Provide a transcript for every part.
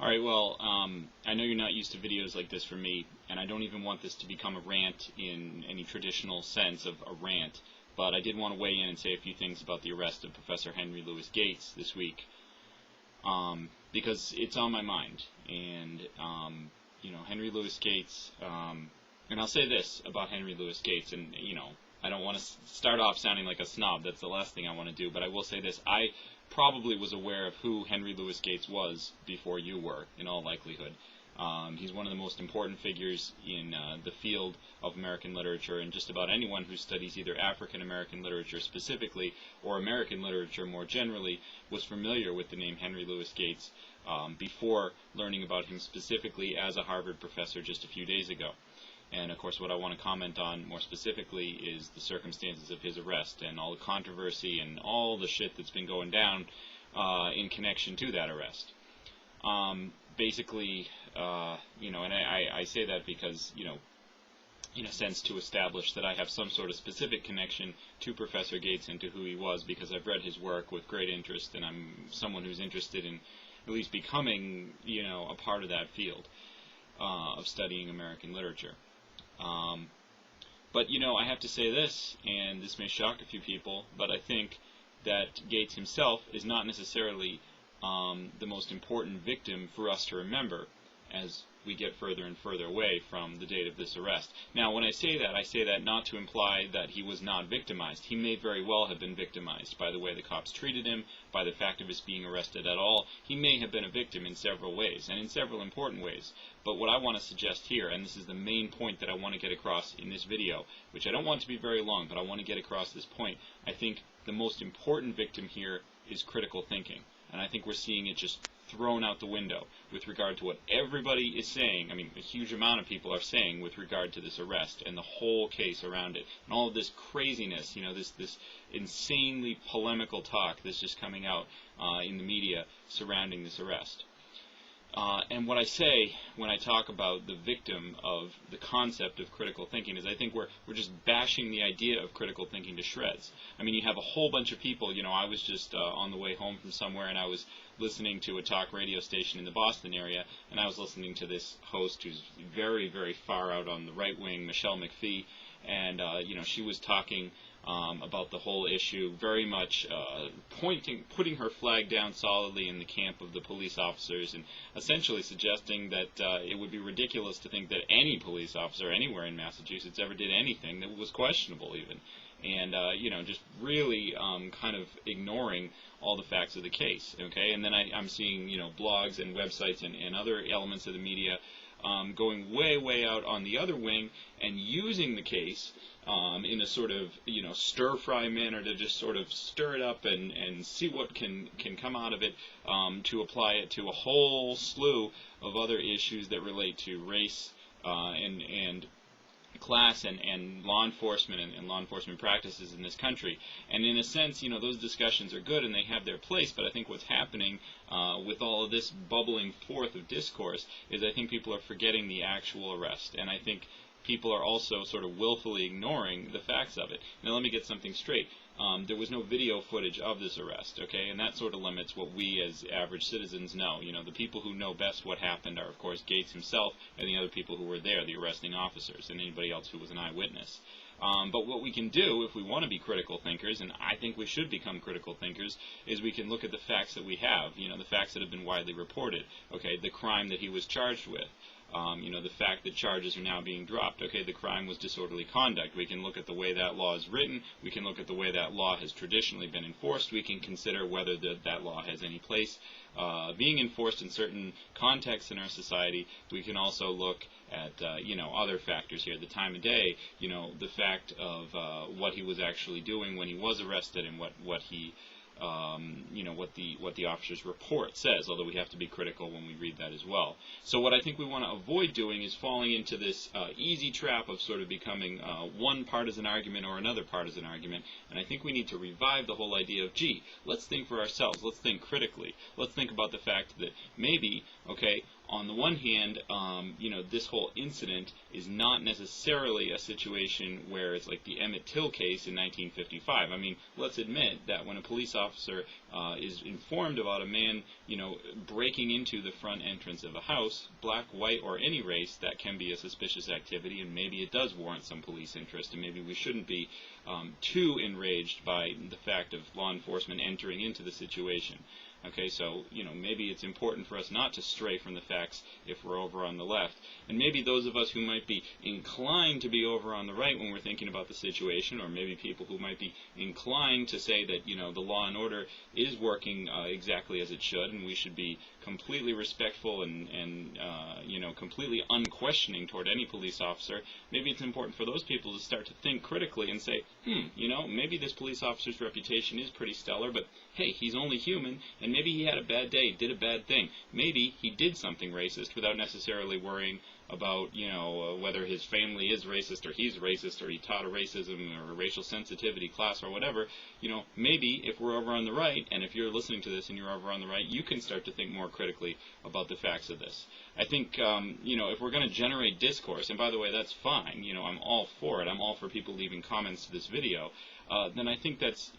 Alright, well, I know you're not used to videos like this from me, and I don't even want this to become a rant in any traditional sense of a rant, but I did want to weigh in and say a few things about the arrest of Professor Henry Louis Gates this week, because it's on my mind. And, Henry Louis Gates, and I'll say this about Henry Louis Gates, and, I don't want to start off sounding like a snob. That's the last thing I want to do, but I will say this. I probably was aware of who Henry Louis Gates was before you were, in all likelihood. He's one of the most important figures in the field of American literature, and just about anyone who studies either African American literature specifically or American literature more generally was familiar with the name Henry Louis Gates before learning about him specifically as a Harvard professor just a few days ago. And, of course, what I want to comment on more specifically is the circumstances of his arrest and all the controversy and all the shit that's been going down in connection to that arrest. Basically, and I say that because, in a sense to establish that I have some sort of specific connection to Professor Gates and to who he was, because I've read his work with great interest, and I'm someone who's interested in at least becoming, a part of that field of studying American literature. But, I have to say this, and this may shock a few people, but I think that Gates himself is not necessarily the most important victim for us to remember as we get further and further away from the date of this arrest. Now, when I say that not to imply that he was not victimized. He may very well have been victimized by the way the cops treated him, by the fact of his being arrested at all. He may have been a victim in several ways, and in several important ways. But what I want to suggest here, and this is the main point that I want to get across in this video, which I don't want to be very long, but I want to get across this point. I think the most important victim here is critical thinking. And I think we're seeing it just thrown out the window with regard to what everybody is saying. I mean, a huge amount of people are saying with regard to this arrest and the whole case around it. And all of this craziness, this insanely polemical talk that's just coming out in the media surrounding this arrest. And what I say when I talk about the victim of the concept of critical thinking is I think we're just bashing the idea of critical thinking to shreds. I mean, you have a whole bunch of people, I was just on the way home from somewhere, and I was listening to a talk radio station in the Boston area, and I was listening to this host who's very, very far out on the right wing, Michelle McPhee, and, she was talking about the whole issue, very much putting her flag down solidly in the camp of the police officers, and essentially suggesting that it would be ridiculous to think that any police officer anywhere in Massachusetts ever did anything that was questionable even. And, just really kind of ignoring all the facts of the case, okay? And then I'm seeing, blogs and websites and other elements of the media going way, way out on the other wing and using the case in a sort of, stir-fry manner to just sort of stir it up and see what can come out of it, to apply it to a whole slew of other issues that relate to race and class and law enforcement and law enforcement practices in this country. And in a sense, those discussions are good and they have their place, but I think what's happening with all of this bubbling forth of discourse is I think people are forgetting the actual arrest, and I think people are also sort of willfully ignoring the facts of it. Now, let me get something straight. There was no video footage of this arrest, okay? And that sort of limits what we as average citizens know. The people who know best what happened are, of course, Gates himself and the other people who were there, the arresting officers, and anybody else who was an eyewitness. But what we can do if we want to be critical thinkers, and I think we should become critical thinkers, is we can look at the facts that we have, the facts that have been widely reported, okay? The crime that he was charged with. The fact that charges are now being dropped. Okay, the crime was disorderly conduct. We can look at the way that law is written. We can look at the way that law has traditionally been enforced. We can consider whether that law has any place being enforced in certain contexts in our society. We can also look at, other factors here. The time of day, the fact of what he was actually doing when he was arrested and what he... what the officer's report says, although we have to be critical when we read that as well. So what I think we want to avoid doing is falling into this easy trap of sort of becoming one partisan argument or another partisan argument, and I think we need to revive the whole idea of, gee, let's think for ourselves, let's think critically, let's think about the fact that maybe, okay, on the one hand, this whole incident is not necessarily a situation where it's like the Emmett Till case in 1955. I mean, let's admit that when a police officer is informed about a man, breaking into the front entrance of a house, black, white, or any race, that can be a suspicious activity, and maybe it does warrant some police interest, and maybe we shouldn't be too enraged by the fact of law enforcement entering into the situation. Okay, so, maybe it's important for us not to stray from the facts if we're over on the left. And maybe those of us who might be inclined to be over on the right when we're thinking about the situation, or maybe people who might be inclined to say that, the law and order is working exactly as it should, and we should be completely respectful and completely unquestioning toward any police officer, maybe it's important for those people to start to think critically and say, maybe this police officer's reputation is pretty stellar, but hey, he's only human, and maybe he had a bad day, did a bad thing. Maybe he did something racist without necessarily worrying about, whether his family is racist or he's racist or he taught a racism or a racial sensitivity class or whatever. Maybe if we're over on the right, and if you're listening to this and you're over on the right, you can start to think more critically about the facts of this. I think, if we're going to generate discourse, and by the way, that's fine, I'm all for it, I'm all for people leaving comments to this video, then I think that's,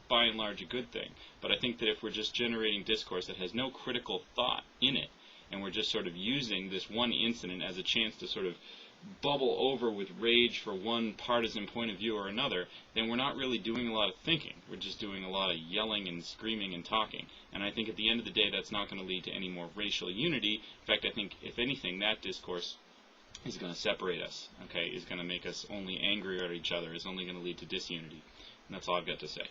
by and large a good thing. But I think that if we're just generating discourse that has no critical thought in it, and we're just sort of using this one incident as a chance to sort of bubble over with rage for one partisan point of view or another, then we're not really doing a lot of thinking. We're just doing a lot of yelling and screaming and talking. And I think at the end of the day, that's not going to lead to any more racial unity. In fact, I think, if anything, that discourse is going to separate us, okay, is going to make us only angrier at each other, is only going to lead to disunity. And that's all I've got to say.